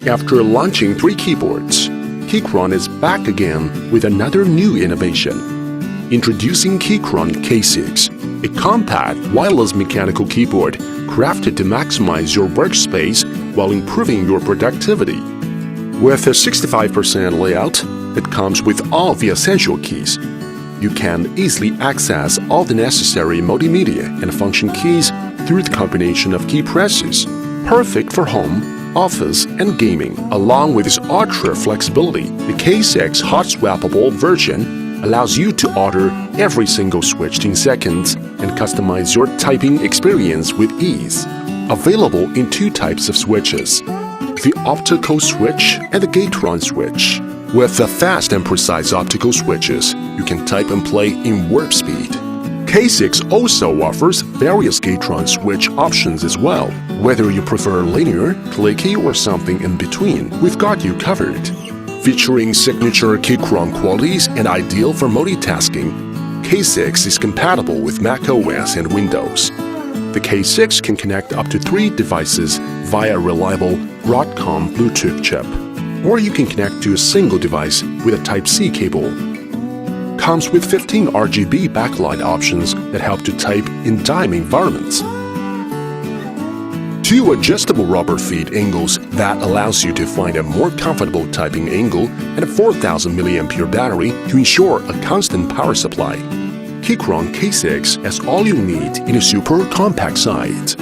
After launching 3 keyboards, Keychron is back again with another new innovation. Introducing Keychron K6, a compact, wireless mechanical keyboard crafted to maximize your workspace while improving your productivity. With a 65% layout, it comes with all the essential keys. You can easily access all the necessary multimedia and function keys through the combination of key presses, perfect for home, office, and gaming. Along with its ultra flexibility, the K6 hot-swappable version allows you to alter every single switch in seconds and customize your typing experience with ease. Available in 2 types of switches: the optical switch and the Keychron switch. With the fast and precise optical switches, you can type and play in warp speed. K6 also offers various Keychron switch options as well. Whether you prefer linear, clicky, or something in between, we've got you covered. Featuring signature Keychron qualities and ideal for multitasking, K6 is compatible with macOS and Windows. The K6 can connect up to 3 devices via reliable Broadcom Bluetooth chip, or you can connect to a single device with a Type-C cable. Comes with 15 RGB backlight options that help to type in dim environments. 2 adjustable rubber feet angles that allows you to find a more comfortable typing angle, and a 4000 mAh battery to ensure a constant power supply. Keychron K6 has all you need in a super compact size.